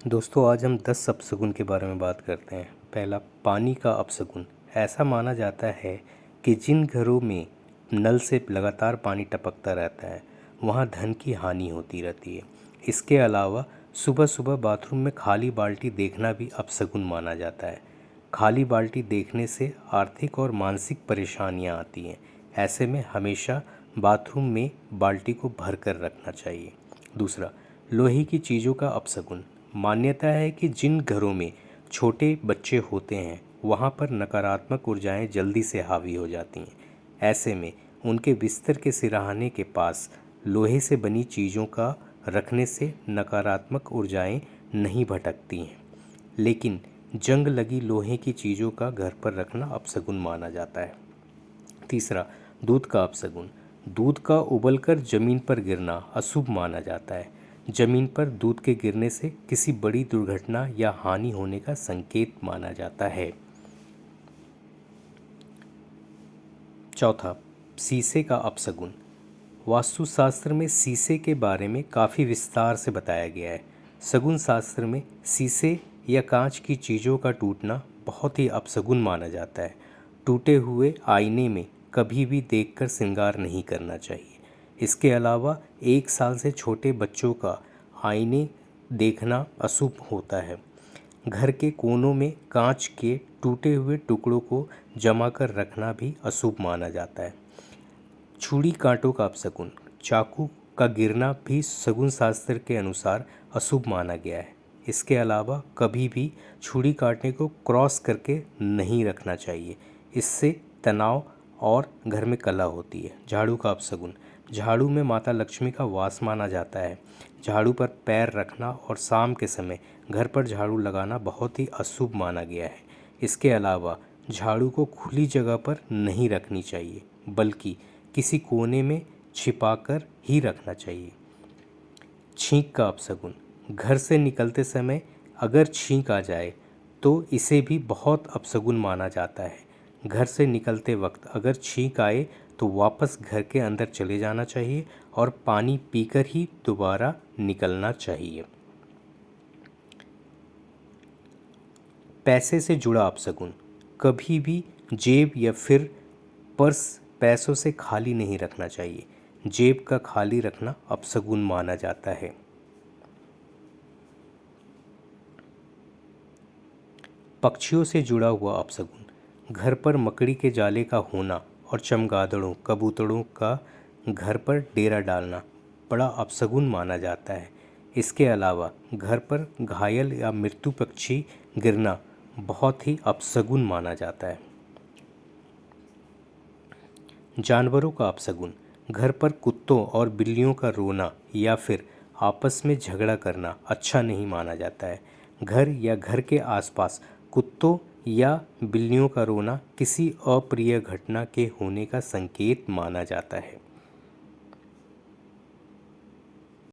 दोस्तों आज हम 10 अपशगुन के बारे में बात करते हैं। पहला, पानी का अपशगुन। ऐसा माना जाता है कि जिन घरों में नल से लगातार पानी टपकता रहता है वहाँ धन की हानि होती रहती है। इसके अलावा सुबह सुबह बाथरूम में खाली बाल्टी देखना भी अपशगुन माना जाता है। खाली बाल्टी देखने से आर्थिक और मानसिक परेशानियाँ आती हैं। ऐसे में हमेशा बाथरूम में बाल्टी को भर कर रखना चाहिए। दूसरा, लोहे की चीज़ों का अपशगुन। मान्यता है कि जिन घरों में छोटे बच्चे होते हैं वहाँ पर नकारात्मक ऊर्जाएं जल्दी से हावी हो जाती हैं। ऐसे में उनके बिस्तर के सिरहाने के पास लोहे से बनी चीज़ों का रखने से नकारात्मक ऊर्जाएं नहीं भटकती हैं। लेकिन जंग लगी लोहे की चीज़ों का घर पर रखना अपशगुन माना जाता है। तीसरा, दूध का अपशगुन। दूध का उबलकर जमीन पर गिरना अशुभ माना जाता है। जमीन पर दूध के गिरने से किसी बड़ी दुर्घटना या हानि होने का संकेत माना जाता है। चौथा, शीशे का अपशगुन। वास्तुशास्त्र में शीशे के बारे में काफ़ी विस्तार से बताया गया है। शगुन शास्त्र में शीशे या कांच की चीज़ों का टूटना बहुत ही अपशगुन माना जाता है। टूटे हुए आईने में कभी भी देखकर श्रृंगार नहीं करना चाहिए। इसके अलावा 1 साल से छोटे बच्चों का आईने देखना अशुभ होता है। घर के कोनों में कांच के टूटे हुए टुकड़ों को जमा कर रखना भी अशुभ माना जाता है। छुरी कांटों का अपशगुन। चाकू का गिरना भी शगुन शास्त्र के अनुसार अशुभ माना गया है। इसके अलावा कभी भी छुरी कांटे को क्रॉस करके नहीं रखना चाहिए। इससे तनाव और घर में कलह होती है। झाड़ू का अपशगुन। झाड़ू में माता लक्ष्मी का वास माना जाता है। झाड़ू पर पैर रखना और शाम के समय घर पर झाड़ू लगाना बहुत ही अशुभ माना गया है। इसके अलावा झाड़ू को खुली जगह पर नहीं रखनी चाहिए बल्कि किसी कोने में छिपाकर ही रखना चाहिए। छींक का अपशगुन। घर से निकलते समय अगर छींक आ जाए तो इसे भी बहुत अपशगुन माना जाता है। घर से निकलते वक्त अगर छींक आए तो वापस घर के अंदर चले जाना चाहिए और पानी पीकर ही दोबारा निकलना चाहिए। पैसे से जुड़ा अपशगुन। कभी भी जेब या फिर पर्स पैसों से खाली नहीं रखना चाहिए। जेब का खाली रखना अपशगुन माना जाता है। पक्षियों से जुड़ा हुआ अपशगुन। घर पर मकड़ी के जाले का होना और चमगादड़ों कबूतरों का घर पर डेरा डालना बड़ा अपशगुन माना जाता है। इसके अलावा घर पर घायल या मृत्यु पक्षी गिरना बहुत ही अपशगुन माना जाता है। जानवरों का अपशगुन। घर पर कुत्तों और बिल्लियों का रोना या फिर आपस में झगड़ा करना अच्छा नहीं माना जाता है। घर या घर के आसपास कुत्तों या बिल्लियों का रोना किसी अप्रिय घटना के होने का संकेत माना जाता है।